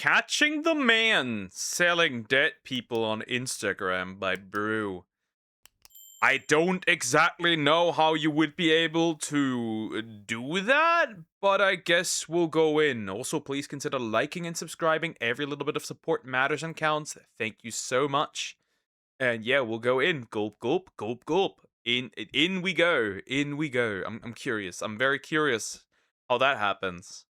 Catching the Man Selling Dead People on Instagram by Brew. I don't exactly know how you would be able to do that, but I guess we'll go in. Also, please consider liking and subscribing. Every little bit of support matters and counts. Thank you so much. And yeah, we'll go in. Gulp, gulp, gulp, gulp. In we go. In we go. I'm curious. I'm very curious how that happens.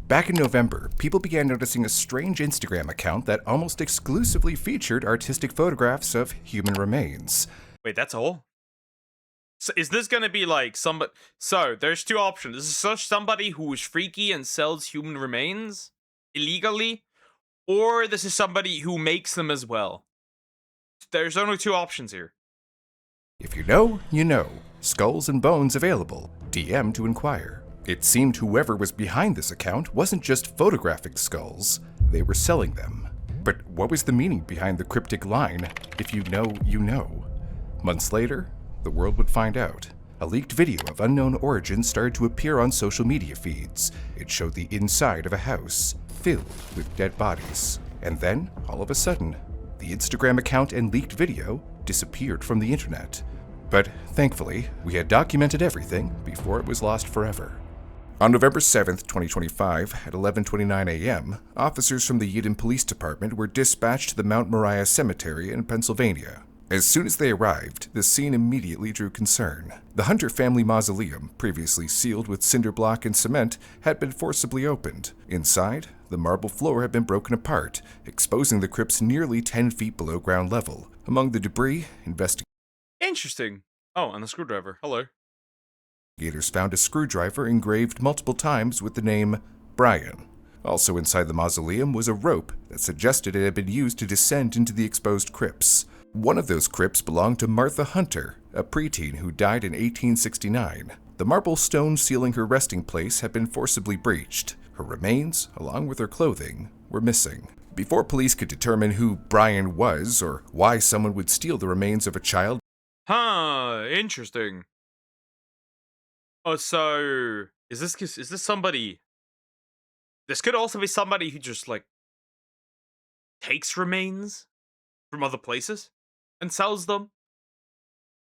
Back in November, people began noticing a strange Instagram account that almost exclusively featured artistic photographs of human remains. Wait, that's all? So is this gonna be like somebody? So there's two options. This is somebody who is freaky and sells human remains illegally, or this is somebody who makes them as well. There's only two options here. If you know, you know. Skulls and bones available. DM to inquire. It seemed whoever was behind this account wasn't just photographing skulls, they were selling them. But what was the meaning behind the cryptic line, "If you know, you know"? Months later, the world would find out. A leaked video of unknown origin started to appear on social media feeds. It showed the inside of a house, filled with dead bodies. And then, all of a sudden, the Instagram account and leaked video disappeared from the internet. But thankfully, we had documented everything before it was lost forever. On November 7th, 2025, at 11:29 a.m., officers from the Eden Police Department were dispatched to the Mount Moriah Cemetery in Pennsylvania. As soon as they arrived, the scene immediately drew concern. The Hunter family mausoleum, previously sealed with cinder block and cement, had been forcibly opened. Inside, the marble floor had been broken apart, exposing the crypts nearly 10 feet below ground level. Among the debris, Interesting. Oh, and the screwdriver. Hello. Investigators found a screwdriver engraved multiple times with the name Brian. Also inside the mausoleum was a rope that suggested it had been used to descend into the exposed crypts. One of those crypts belonged to Martha Hunter, a preteen who died in 1869. The marble stone sealing her resting place had been forcibly breached. Her remains, along with her clothing, were missing. Before police could determine who Brian was or why someone would steal the remains of a child, Interesting. Oh, so is this somebody? This could also be somebody who just like takes remains from other places and sells them.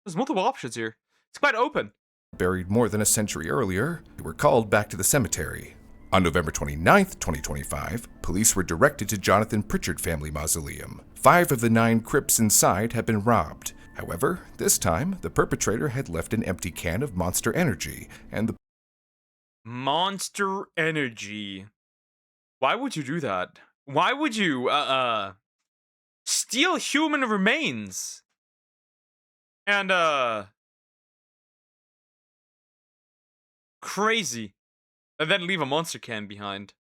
There's multiple options here. It's quite open. buried more than a century earlier, were called back to the cemetery. On November 29th, 2025, police were directed to Jonathan Pritchard Family Mausoleum. 5 of the 9 crypts inside had been robbed. However, this time, the perpetrator had left an empty can of Monster Energy, and the Monster Energy. Why would you do that? Why would you, steal human remains? And, crazy. And then leave a monster can behind.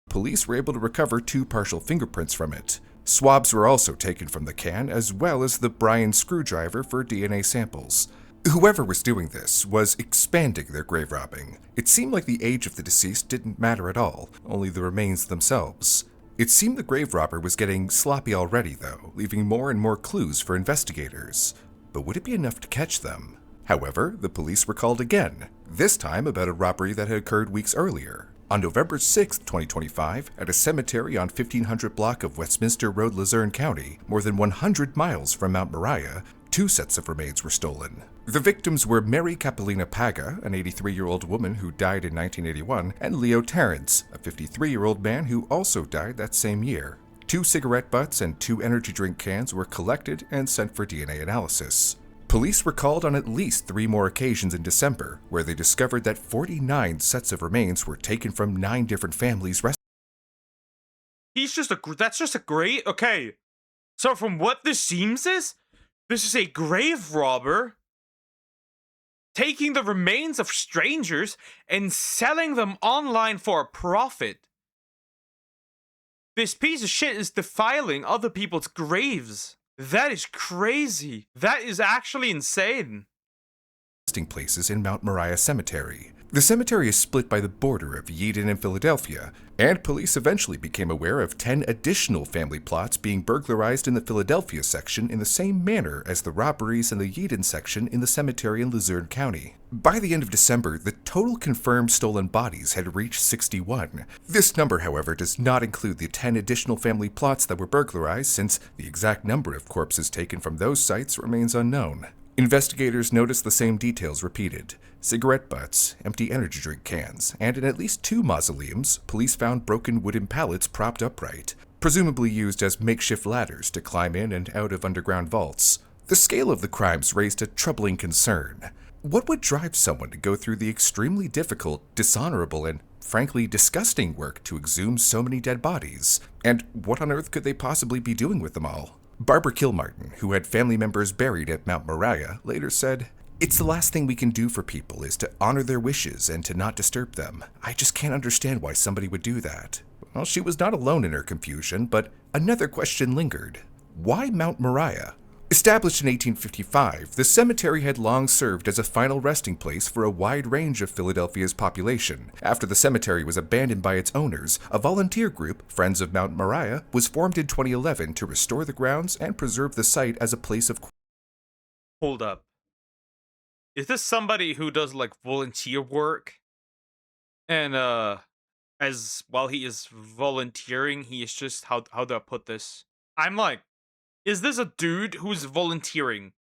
police were able to recover 2 partial fingerprints from it. Swabs were also taken from the can, as well as the Brian screwdriver for DNA samples. Whoever was doing this was expanding their grave robbing. It seemed like the age of the deceased didn't matter at all, only the remains themselves. It seemed the grave robber was getting sloppy already, though, leaving more and more clues for investigators. But would it be enough to catch them? However, the police were called again, this time about a robbery that had occurred weeks earlier. On November 6, 2025, at a cemetery on 1500 block of Westminster Road, Luzerne County, more than 100 miles from Mount Moriah, 2 sets of remains were stolen. The victims were Mary Capellina Paga, an 83-year-old woman who died in 1981, and Leo Terrence, a 53-year-old man who also died that same year. 2 cigarette butts and 2 energy drink cans were collected and sent for DNA analysis. Police were called on at least 3 more occasions in December, where they discovered that 49 sets of remains were taken from 9 different families. That's just a great, okay. So from what this seems this is a grave robber taking the remains of strangers and selling them online for a profit. This piece of shit is defiling other people's graves. That is crazy. That is actually insane. Resting places in Mount Moriah Cemetery. The cemetery is split by the border of Yeadon and Philadelphia, and police eventually became aware of 10 additional family plots being burglarized in the Philadelphia section in the same manner as the robberies in the Yeadon section in the cemetery in Luzerne County. By the end of December, the total confirmed stolen bodies had reached 61. This number, however, does not include the 10 additional family plots that were burglarized, since the exact number of corpses taken from those sites remains unknown. Investigators noticed the same details repeated: cigarette butts, empty energy drink cans, and in at least 2 mausoleums, police found broken wooden pallets propped upright, presumably used as makeshift ladders to climb in and out of underground vaults. The scale of the crimes raised a troubling concern. What would drive someone to go through the extremely difficult, dishonorable, and frankly disgusting work to exhume so many dead bodies? And what on earth could they possibly be doing with them all? Barbara Kilmartin, who had family members buried at Mount Moriah, later said, "It's the last thing we can do for people is to honor their wishes and to not disturb them. I just can't understand why somebody would do that." Well, she was not alone in her confusion, but another question lingered. Why Mount Moriah? Established in 1855, the cemetery had long served as a final resting place for a wide range of Philadelphia's population. After the cemetery was abandoned by its owners, a volunteer group, Friends of Mount Moriah, was formed in 2011 to restore the grounds and preserve the site as a place of... Hold up. Is this somebody who does like volunteer work? And as while he is volunteering, he is just how do I put this? I'm like, is this a dude who's volunteering?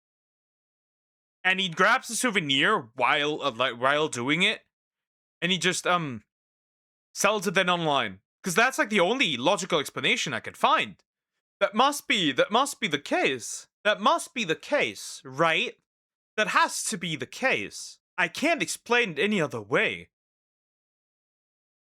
And he grabs a souvenir while doing it, and he just sells it then online. Because that's like the only logical explanation I could find. That must be the case. That must be the case, right? That has to be the case. I can't explain it any other way.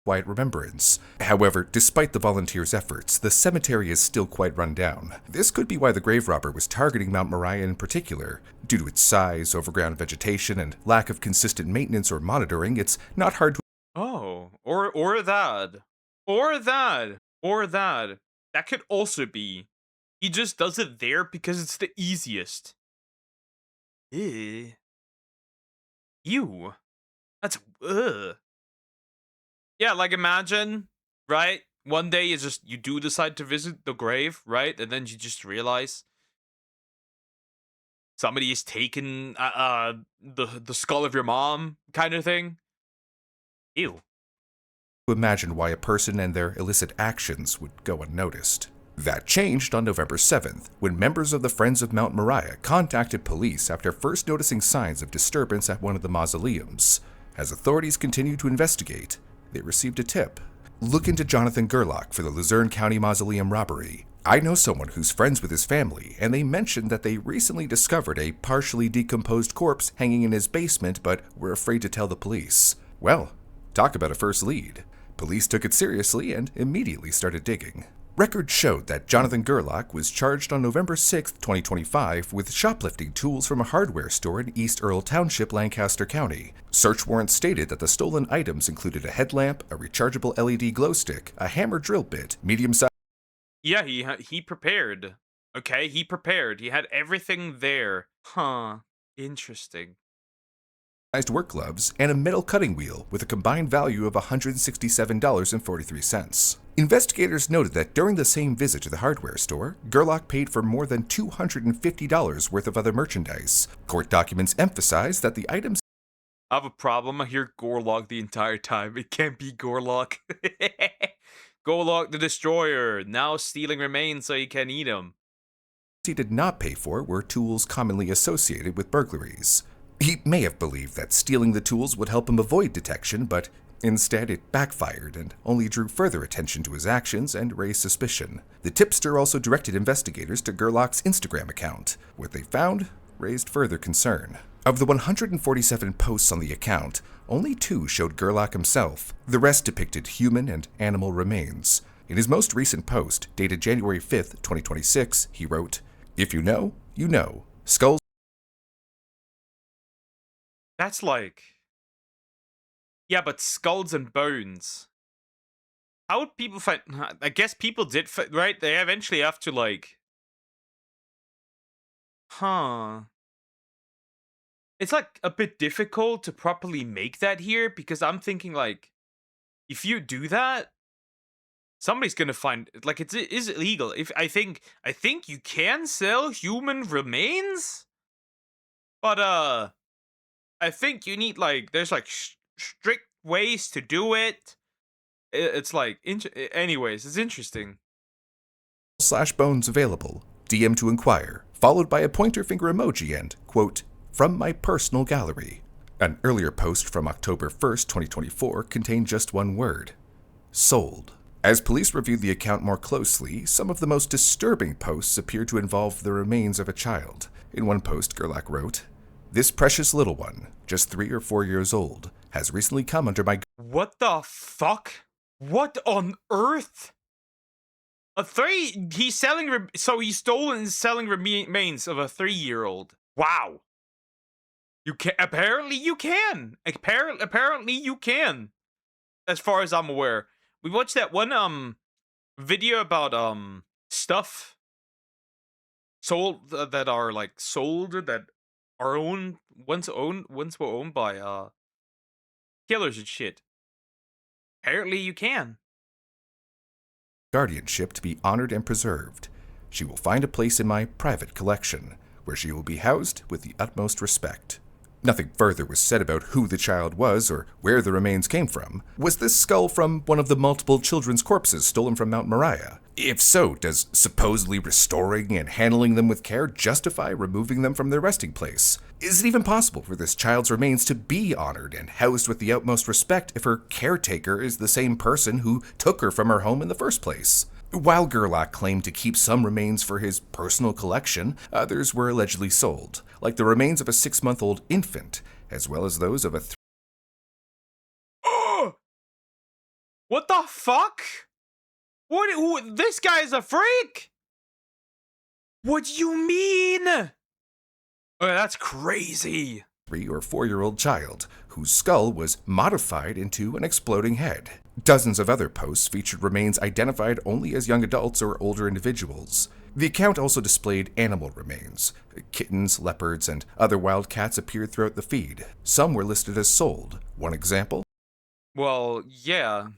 quiet remembrance. However, despite the volunteers' efforts, the cemetery is still quite run down. This could be why the grave robber was targeting Mount Moriah in particular. Due to its size, overground vegetation, and lack of consistent maintenance or monitoring, it's not hard to... Oh, or that. Or that. Or that. That could also be. He just does it there because it's the easiest. Ew. Ew. That's Yeah, like imagine, right? One day you do decide to visit the grave, right? And then you just realize somebody has taken the skull of your mom, kind of thing. Ew. imagine why a person and their illicit actions would go unnoticed. That changed on November 7th, when members of the Friends of Mount Moriah contacted police after first noticing signs of disturbance at one of the mausoleums. As authorities continued to investigate, they received a tip. Look into Jonathan Gerlach for the Luzerne County Mausoleum robbery. I know someone who's friends with his family, and they mentioned that they recently discovered a partially decomposed corpse hanging in his basement, but were afraid to tell the police. Well, talk about a first lead. Police took it seriously and immediately started digging. Records showed that Jonathan Gerlach was charged on November 6, 2025, with shoplifting tools from a hardware store in East Earl Township, Lancaster County. Search warrants stated that the stolen items included a headlamp, a rechargeable LED glow stick, a hammer drill bit, medium-sized... Yeah, he prepared. Okay, he prepared. He had everything there. Huh. Interesting. work gloves, and a metal cutting wheel with a combined value of $167.43. Investigators noted that during the same visit to the hardware store, Gerlach paid for more than $250 worth of other merchandise. Court documents emphasize that the items... I have a problem. I hear Gorlock the entire time. It can't be Gorlock. Gorlock the Destroyer, now stealing remains so he can eat them. he did not pay for were tools commonly associated with burglaries. He may have believed that stealing the tools would help him avoid detection, but instead it backfired and only drew further attention to his actions and raised suspicion. The tipster also directed investigators to Gerlach's Instagram account. What they found raised further concern. Of the 147 posts on the account, only 2 showed Gerlach himself. The rest depicted human and animal remains. In his most recent post, dated January 5th, 2026, he wrote, "If you know, you know. Skulls..." That's like... Yeah, but skulls and bones. How would people find... I guess people did, right? They eventually have to, like... Huh. it's like a bit difficult to properly make that here because I'm thinking like if you do that, somebody's gonna find like it is illegal. If I think you can sell human remains, but I think you need like there's like strict ways to do it. It's like anyways, it's interesting. Slash bones available. DM to inquire, followed by a pointer finger emoji and, quote, from my personal gallery. An earlier post from October 1st, 2024 contained just one word. Sold. As police reviewed the account more closely, some of the most disturbing posts appeared to involve the remains of a child. In one post, Gerlach wrote, this precious little one, just 3 or 4 years old, has recently come under my... What the fuck? What on earth? He's selling, so he's stolen and selling remains of a 3-year-old. Wow. You can, apparently you can. Apparently you can. As far as I'm aware. We watched that one, video about, stuff sold, that are, like, sold, that are once were owned by, killers and shit. Apparently you can. guardianship to be honored and preserved. She will find a place in my private collection, where she will be housed with the utmost respect. Nothing further was said about who the child was or where the remains came from. Was this skull from one of the multiple children's corpses stolen from Mount Moriah? If so, does supposedly restoring and handling them with care justify removing them from their resting place? Is it even possible for this child's remains to be honored and housed with the utmost respect if her caretaker is the same person who took her from her home in the first place? While Gerlach claimed to keep some remains for his personal collection, others were allegedly sold, like the remains of a 6-month-old infant, as well as those of a... What the fuck? This guy's a freak? What do you mean? Oh, that's crazy. 3 or 4-year-old child, whose skull was modified into an exploding head. Dozens of other posts featured remains identified only as young adults or older individuals. The account also displayed animal remains. Kittens, leopards, and other wild cats appeared throughout the feed. Some were listed as sold. One example? Well, yeah.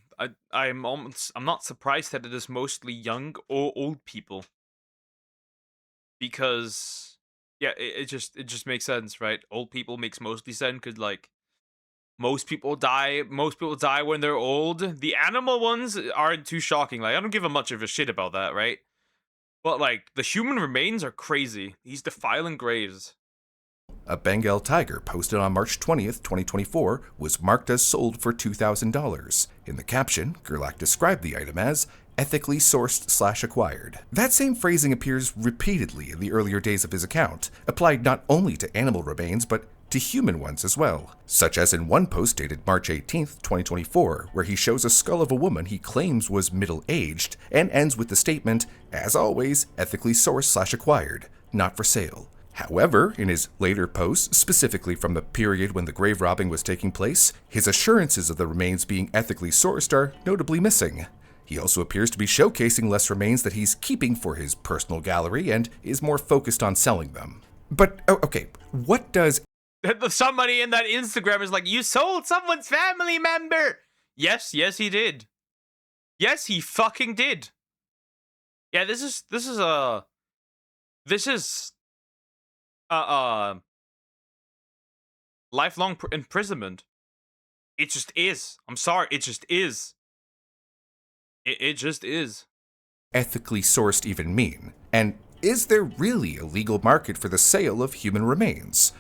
I'm not surprised that it is mostly young or old people. Because yeah, it just makes sense, right? Old people makes mostly sense because like most people die when they're old. The animal ones aren't too shocking. Like I don't give a much of a shit about that, right? But like the human remains are crazy. He's defiling graves. A Bengal tiger posted on March 20th, 2024 was marked as sold for $2,000. In the caption, Gerlach described the item as ethically sourced/acquired. That same phrasing appears repeatedly in the earlier days of his account, applied not only to animal remains but to human ones as well, such as in one post dated March 18th, 2024, where he shows a skull of a woman he claims was middle-aged and ends with the statement, as always, ethically sourced/acquired, not for sale. However, in his later posts, specifically from the period when the grave robbing was taking place, his assurances of the remains being ethically sourced are notably missing. He also appears to be showcasing less remains that he's keeping for his personal gallery and is more focused on selling them. But, okay, what does... Somebody in that Instagram is like, you sold someone's family member! Yes, he did. Yes, he fucking did. Yeah, this is lifelong imprisonment. It just is. I'm sorry, it just is. It just is. Ethically sourced even mean? And is there really a legal market for the sale of human remains?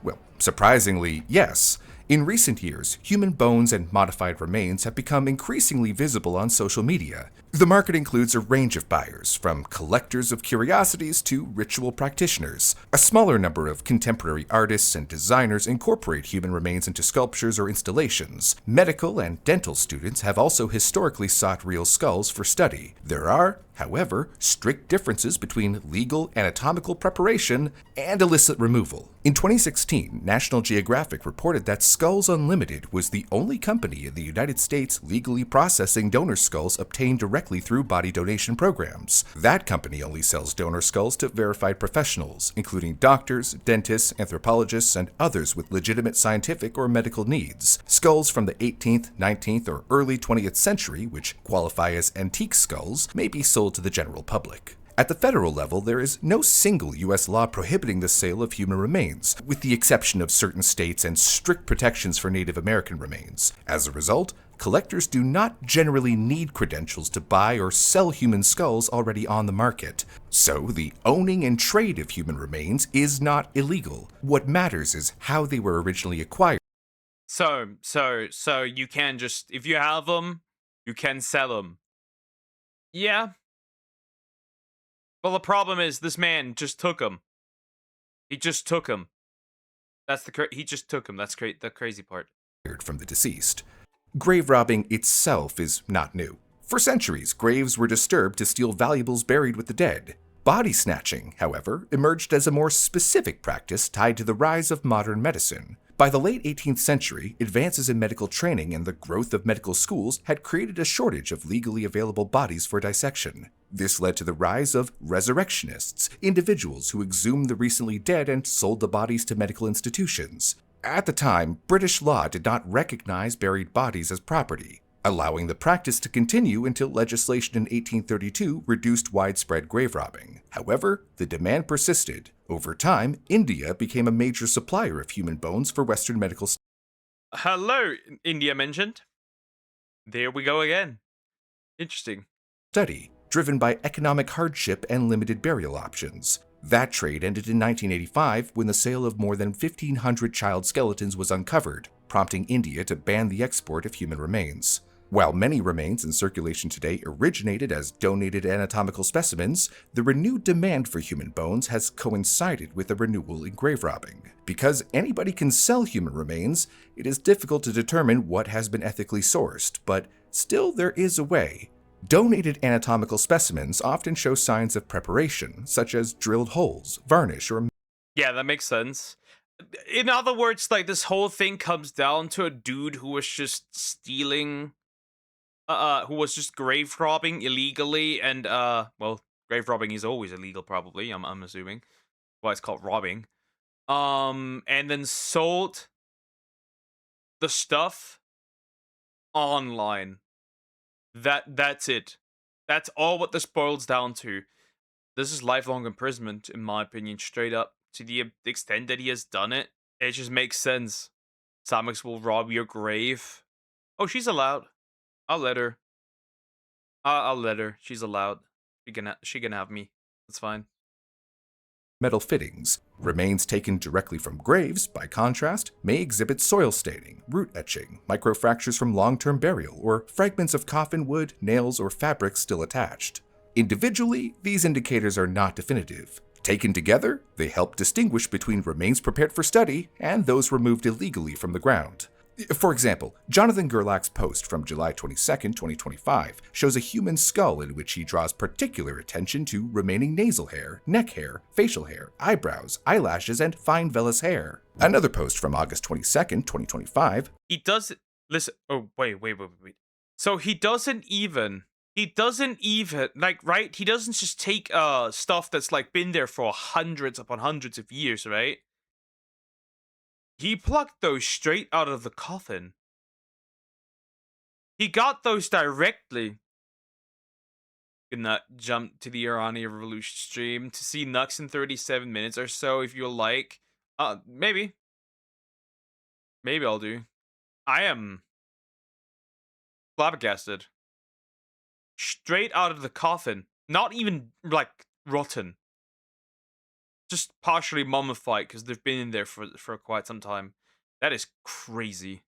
Well, surprisingly, yes. In recent years, human bones and modified remains have become increasingly visible on social media. The market includes a range of buyers, from collectors of curiosities to ritual practitioners. A smaller number of contemporary artists and designers incorporate human remains into sculptures or installations. Medical and dental students have also historically sought real skulls for study. There are, however, strict differences between legal anatomical preparation and illicit removal. In 2016, National Geographic reported that Skulls Unlimited was the only company in the United States legally processing donor skulls obtained directly directly through body donation programs. That company only sells donor skulls to verified professionals, including doctors, dentists, anthropologists, and others with legitimate scientific or medical needs. Skulls from the 18th, 19th, or early 20th century, which qualify as antique skulls, may be sold to the general public. At the federal level, there is no single U.S. law prohibiting the sale of human remains, with the exception of certain states and strict protections for Native American remains. As a result, collectors do not generally need credentials to buy or sell human skulls already on the market. So, the owning and trade of human remains is not illegal. What matters is how they were originally acquired. So you can just, if you have them, you can sell them. Yeah. Well, the problem is this man just took them. He just took them. He just took them. That's the crazy part. From the deceased. Grave robbing itself is not new. For centuries, graves were disturbed to steal valuables buried with the dead. Body snatching, however, emerged as a more specific practice tied to the rise of modern medicine. By the late 18th century, advances in medical training and the growth of medical schools had created a shortage of legally available bodies for dissection. This led to the rise of resurrectionists, individuals who exhumed the recently dead and sold the bodies to medical institutions. At the time, British law did not recognize buried bodies as property, allowing the practice to continue until legislation in 1832 reduced widespread grave robbing. However, the demand persisted. Over time, India became a major supplier of human bones for Western medical Hello, India mentioned. There we go again. Interesting. study, driven by economic hardship and limited burial options. That trade ended in 1985 when the sale of more than 1,500 child skeletons was uncovered, prompting India to ban the export of human remains. While many remains in circulation today originated as donated anatomical specimens, the renewed demand for human bones has coincided with a renewal in grave robbing. Because anybody can sell human remains, it is difficult to determine what has been ethically sourced, but still there is a way. Donated anatomical specimens often show signs of preparation, such as drilled holes, varnish, or Yeah, that makes sense. In other words, like, this whole thing comes down to a dude who was just stealing, who was just grave robbing illegally, and well, grave robbing is always illegal, probably. I'm assuming. Why it's called robbing. And then sold the stuff online. That's it. That's all what this boils down to. This is lifelong imprisonment, in my opinion, straight up. To the extent that he has done it, it just makes sense. Samex will rob your grave. Oh, she's allowed. I'll let her. I'll let her. She's allowed. She can have me. That's fine. metal fittings. Remains taken directly from graves, by contrast, may exhibit soil staining, root etching, microfractures from long-term burial, or fragments of coffin wood, nails, or fabric still attached. Individually, these indicators are not definitive. Taken together, they help distinguish between remains prepared for study and those removed illegally from the ground. For example, Jonathan Gerlach's post from July 22, 2025 shows a human skull in which he draws particular attention to remaining nasal hair, neck hair, facial hair, eyebrows, eyelashes, and fine vellus hair. Another post from August 22, 2025. He does listen. Oh, wait. So he doesn't even, like, right? He doesn't just take stuff that's like been there for hundreds upon hundreds of years, right? He plucked those straight out of the coffin. He got those directly. Gonna jump to the Iranian Revolution stream to see Nux in 37 minutes or so if you like. Maybe. Maybe I'll do. I am flabbergasted. Straight out of the coffin. Not even, like, rotten. Just partially mummified because they've been in there for quite some time. That is crazy.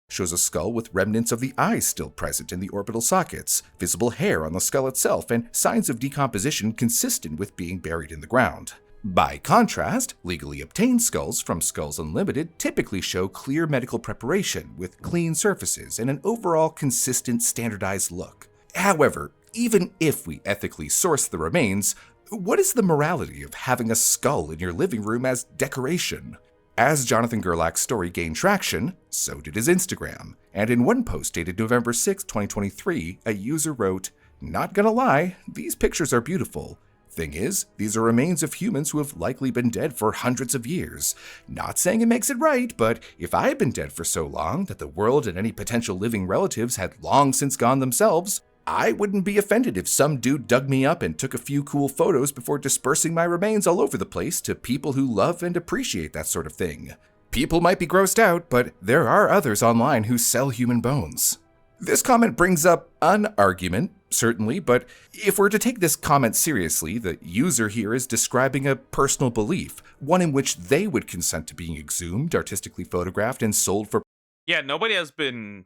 Shows a skull with remnants of the eyes still present in the orbital sockets, visible hair on the skull itself, and signs of decomposition consistent with being buried in the ground. By contrast, legally obtained skulls from Skulls Unlimited typically show clear medical preparation with clean surfaces and an overall consistent standardized look. However, even if we ethically source the remains, what is the morality of having a skull in your living room as decoration? As Jonathan Gerlach's story gained traction, so did his Instagram, and in one post dated November 6, 2023, a user wrote, Not gonna lie, these pictures are beautiful. Thing is, these are remains of humans who have likely been dead for hundreds of years. Not saying it makes it right, but if I had been dead for so long that the world and any potential living relatives had long since gone themselves, I wouldn't be offended if some dude dug me up and took a few cool photos before dispersing my remains all over the place to people who love and appreciate that sort of thing. People might be grossed out, but there are others online who sell human bones. This comment brings up an argument, certainly, but if we're to take this comment seriously, the user here is describing a personal belief, one in which they would consent to being exhumed, artistically photographed, and sold for. Yeah, nobody has been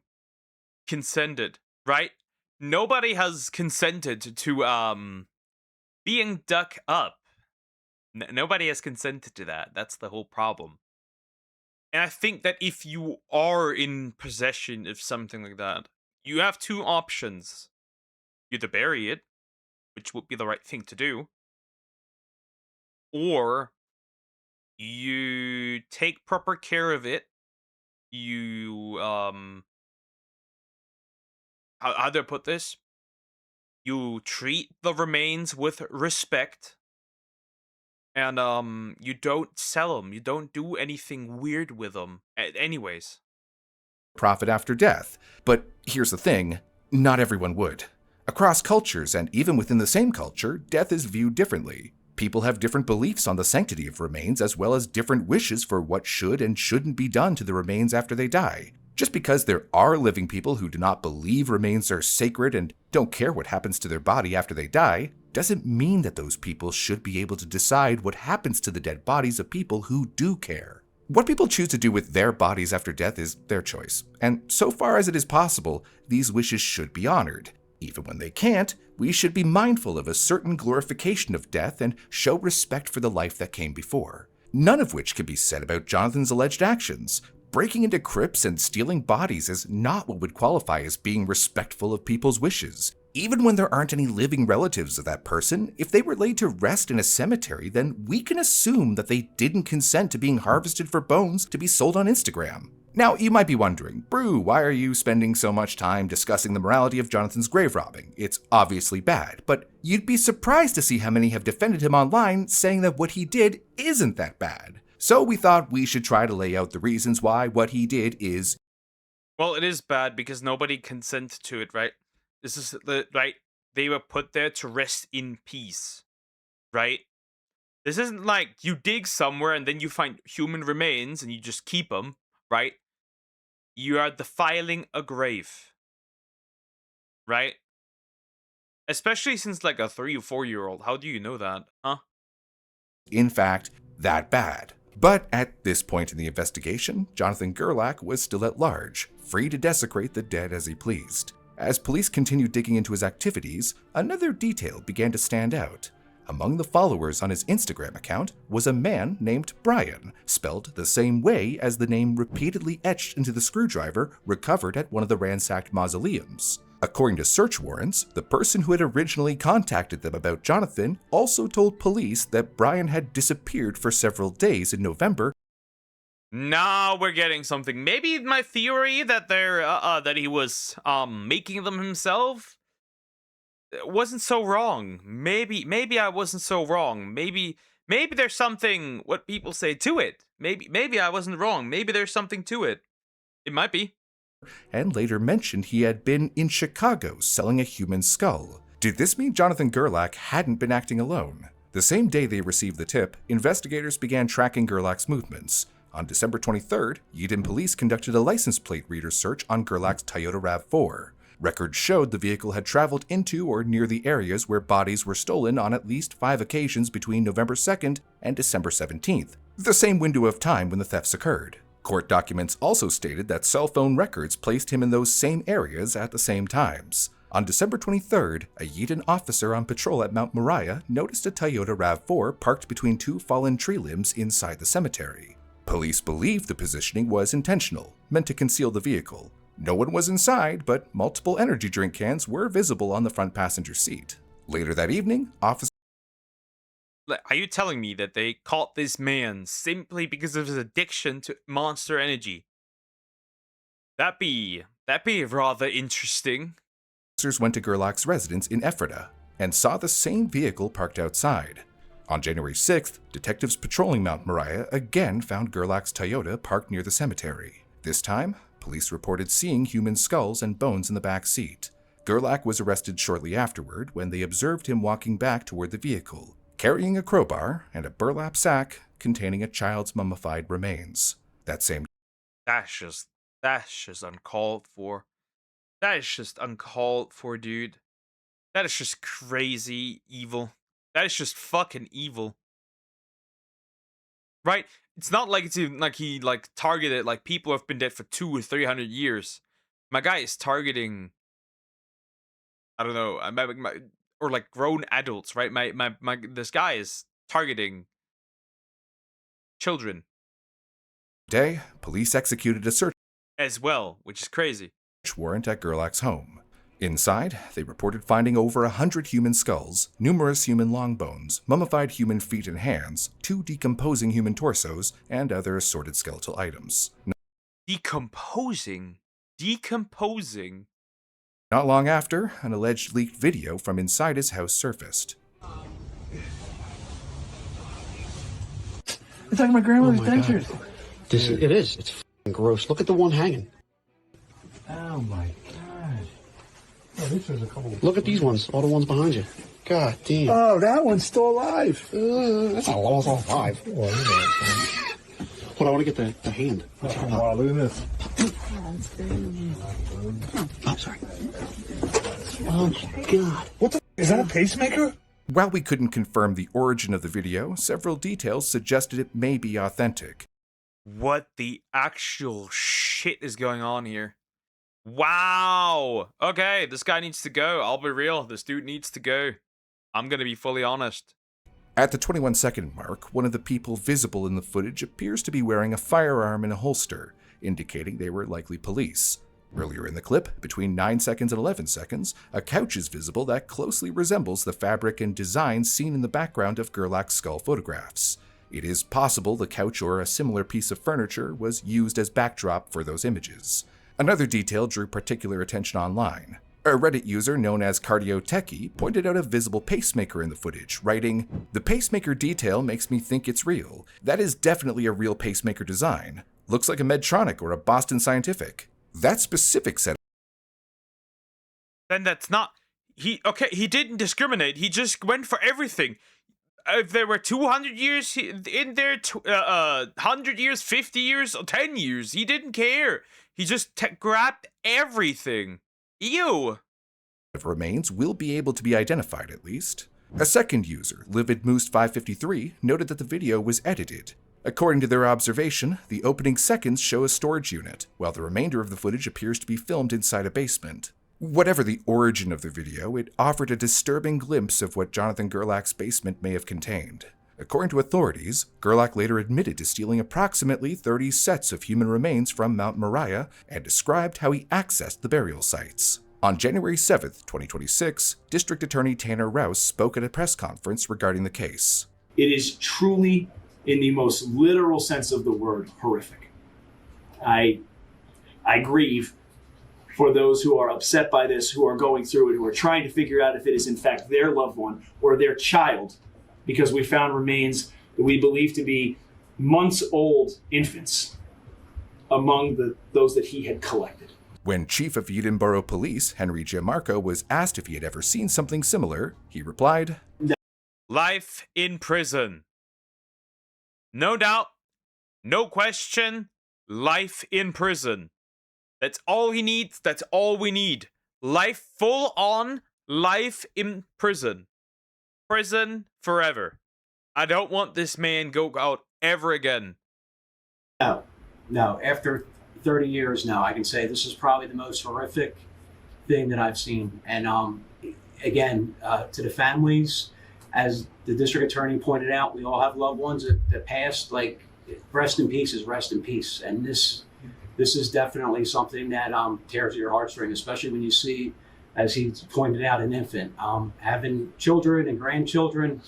consented, right? Nobody has consented to being dug up. Nobody has consented to that. That's the whole problem. And I think that if you are in possession of something like that, you have two options. You either bury it, which would be the right thing to do, or you take proper care of it. You how do I put this? You treat the remains with respect, and you don't sell them. You don't do anything weird with them. Anyways, Profit after death. But here's the thing, not everyone would. Across cultures, and even within the same culture, death is viewed differently. People have different beliefs on the sanctity of remains, as well as different wishes for what should and shouldn't be done to the remains after they die. Just because there are living people who do not believe remains are sacred and don't care what happens to their body after they die, doesn't mean that those people should be able to decide what happens to the dead bodies of people who do care. What people choose to do with their bodies after death is their choice, and so far as it is possible, these wishes should be honored. Even when they can't, we should be mindful of a certain glorification of death and show respect for the life that came before. None of which can be said about Jonathan's alleged actions. Breaking into crypts and stealing bodies is not what would qualify as being respectful of people's wishes. Even when there aren't any living relatives of that person, if they were laid to rest in a cemetery, then we can assume that they didn't consent to being harvested for bones to be sold on Instagram. Now, you might be wondering, Brew, why are you spending so much time discussing the morality of Jonathan's grave robbing? It's obviously bad, but you'd be surprised to see how many have defended him online, saying that what he did isn't that bad. So we thought we should try to lay out the reasons why what he did is. well, it is bad because nobody consented to it, right? This is the right. They were put there to rest in peace, right? This isn't like you dig somewhere and then you find human remains and you just keep them, right? You are defiling a grave, right? Especially since like a 3 or 4 year old. How do you know that? Huh? In fact, that bad. But at this point in the investigation, Jonathan Gerlach was still at large, free to desecrate the dead as he pleased. As police continued digging into his activities, another detail began to stand out. Among the followers on his Instagram account was a man named Brian, spelled the same way as the name repeatedly etched into the screwdriver recovered at one of the ransacked mausoleums. According to search warrants, the person who had originally contacted them about Jonathan also told police that Brian had disappeared for several days in November. Now we're getting something. Maybe my theory that that he was making them himself wasn't so wrong. Maybe I wasn't so wrong. Maybe there's something what people say to it. Maybe I wasn't wrong. Maybe there's something to it. It might be. And later mentioned he had been in Chicago selling a human skull. Did this mean Jonathan Gerlach hadn't been acting alone? The same day they received the tip, investigators began tracking Gerlach's movements. On December 23rd, Eden police conducted a license plate reader search on Gerlach's Toyota RAV4. Records showed the vehicle had traveled into or near the areas where bodies were stolen on at least 5 occasions between November 2nd and December 17th, the same window of time when the thefts occurred. Court documents also stated that cell phone records placed him in those same areas at the same times. On December 23rd, a Yeadon officer on patrol at Mount Moriah noticed a Toyota RAV4 parked between 2 fallen tree limbs inside the cemetery. Police believed the positioning was intentional, meant to conceal the vehicle. No one was inside, but multiple energy drink cans were visible on the front passenger seat. Later that evening, officers. Are you telling me that they caught this man simply because of his addiction to Monster Energy? That'd be rather interesting. officers went to Gerlach's residence in Ephrata and saw the same vehicle parked outside. On January 6th, detectives patrolling Mount Moriah again found Gerlach's Toyota parked near the cemetery. This time, police reported seeing human skulls and bones in the back seat. Gerlach was arrested shortly afterward when they observed him walking back toward the vehicle, carrying a crowbar and a burlap sack containing a child's mummified remains. That same That's just uncalled for. That is just uncalled for, dude. That is just crazy evil. That is just fucking evil. Right? It's not like it's even like he like targeted like people who have been dead for 200 or 300 years. My guy is targeting, I don't know, or like grown adults, right? This guy is targeting children day, police executed a search as well, which is crazy. warrant at Gerlach's home. Inside, they reported finding over 100 human skulls, numerous human long bones, mummified human feet and hands, 2 decomposing human torsos, and other assorted skeletal items. Decomposing? Not long after, an alleged leaked video from inside his house surfaced. It's like my grandmother's dentures. It is. It's f***ing gross. Look at the one hanging. Oh my god. Oh, this was a couple. Look at these ones. All the ones behind you. God damn. Oh, that one's still alive. That's not lost all 5. Oh, you know Hold on, I want to get the hand. wow, look at this. Oh, sorry. Oh my god. What the? Is that a pacemaker? While we couldn't confirm the origin of the video, several details suggested it may be authentic. What the actual shit is going on here? Wow. Okay, this guy needs to go. I'll be real. This dude needs to go. I'm gonna be fully honest. At the 21-second mark, one of the people visible in the footage appears to be wearing a firearm in a holster, indicating they were likely police. Earlier in the clip, between 9 seconds and 11 seconds, a couch is visible that closely resembles the fabric and design seen in the background of Gerlach's skull photographs. It is possible the couch or a similar piece of furniture was used as backdrop for those images. Another detail drew particular attention online. A Reddit user known as Cardiotechie pointed out a visible pacemaker in the footage, writing, "The pacemaker detail makes me think it's real. That is definitely a real pacemaker design. Looks like a Medtronic or a Boston Scientific. That specific set." Then that's not... He didn't discriminate. He just went for everything. If there were 200 years in there, 100 years, 50 years, or 10 years, he didn't care. He just grabbed everything. Ew. Of remains will be able to be identified at least. A second user, Livid Moose 553, noted that the video was edited. According to their observation, the opening seconds show a storage unit, while the remainder of the footage appears to be filmed inside a basement. Whatever the origin of the video, it offered a disturbing glimpse of what Jonathan Gerlach's basement may have contained. According to authorities, Gerlach later admitted to stealing approximately 30 sets of human remains from Mount Moriah and described how he accessed the burial sites. On January 7, 2026, District Attorney Tanner Rouse spoke at a press conference regarding the case. It is truly, in the most literal sense of the word, horrific. I grieve for those who are upset by this, who are going through it, who are trying to figure out if it is in fact their loved one or their child, because we found remains that we believe to be months-old infants among those that he had collected. When Chief of Edinburgh Police, Henry Gianmarco, was asked if he had ever seen something similar, he replied, Life in prison. No doubt, no question, life in prison. That's all he needs, that's all we need. Life, full on life in prison. Prison forever. I don't want this man go out ever again. No. After 30 years now, I can say this is probably the most horrific thing that I've seen. And again, to the families, as the district attorney pointed out, we all have loved ones that passed. Like, rest in peace is rest in peace. And this is definitely something that tears at your heartstring, especially when you see, as he pointed out, an infant having children and grandchildren.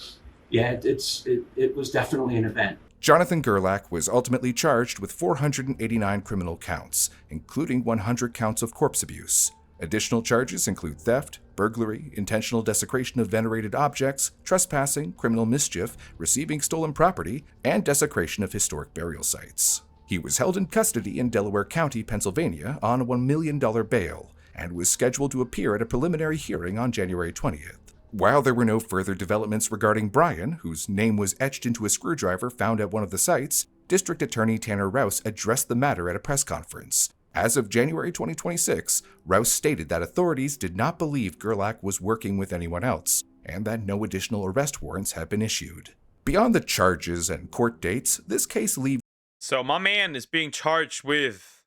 Yeah, it was definitely an event. Jonathan Gerlach was ultimately charged with 489 criminal counts, including 100 counts of corpse abuse. Additional charges include theft, burglary, intentional desecration of venerated objects, trespassing, criminal mischief, receiving stolen property, and desecration of historic burial sites. He was held in custody in Delaware County, Pennsylvania on a $1 million bail and was scheduled to appear at a preliminary hearing on January 20th. While there were no further developments regarding Brian, whose name was etched into a screwdriver found at one of the sites, District Attorney Tanner Rouse addressed the matter at a press conference. As of January 2026, Rouse stated that authorities did not believe Gerlach was working with anyone else, and that no additional arrest warrants had been issued. Beyond the charges and court dates, this case leaves So my man is being charged with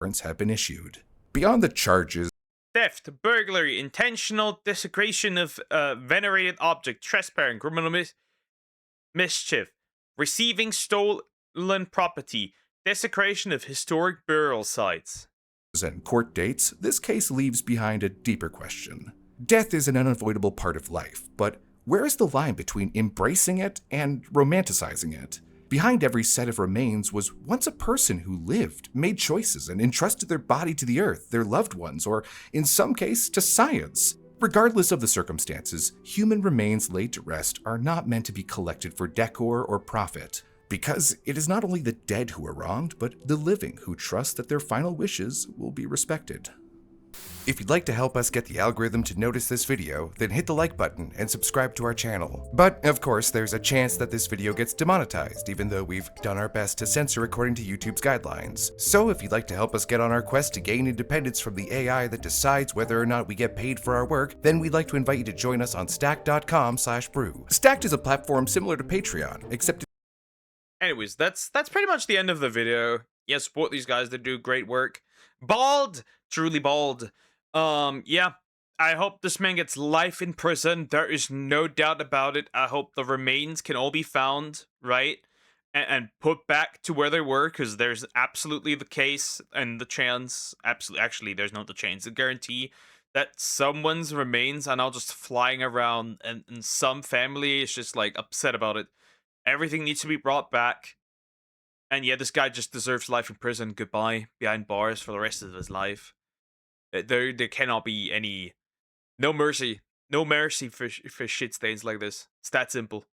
warrants have been issued. Beyond the charges theft, burglary, intentional desecration of venerated object, trespassing, criminal mischief, receiving stolen property, desecration of historic burial sites. And court dates, this case leaves behind a deeper question. Death is an unavoidable part of life, but where is the line between embracing it and romanticizing it? Behind every set of remains was once a person who lived, made choices, and entrusted their body to the earth, their loved ones, or in some case, to science. Regardless of the circumstances, human remains laid to rest are not meant to be collected for decor or profit. Because it is not only the dead who are wronged, but the living who trust that their final wishes will be respected. If you'd like to help us get the algorithm to notice this video, then hit the like button and subscribe to our channel. But, of course, there's a chance that this video gets demonetized, even though we've done our best to censor according to YouTube's guidelines. So if you'd like to help us get on our quest to gain independence from the AI that decides whether or not we get paid for our work, then we'd like to invite you to join us on stacked.com/brew. Stacked is a platform similar to Patreon, except Anyways, that's pretty much the end of the video. Yeah, support these guys. They do great work. Bald, truly bald. Yeah. I hope this man gets life in prison. There is no doubt about it. I hope the remains can all be found, right? And put back to where they were, because there's absolutely the case and the chance. Actually, there's not the chance. The guarantee that someone's remains are now just flying around, and some family is just like upset about it. Everything needs to be brought back. And yeah, this guy just deserves life in prison. Goodbye. Behind bars for the rest of his life. There cannot be any... No mercy. No mercy for shit stains like this. It's that simple.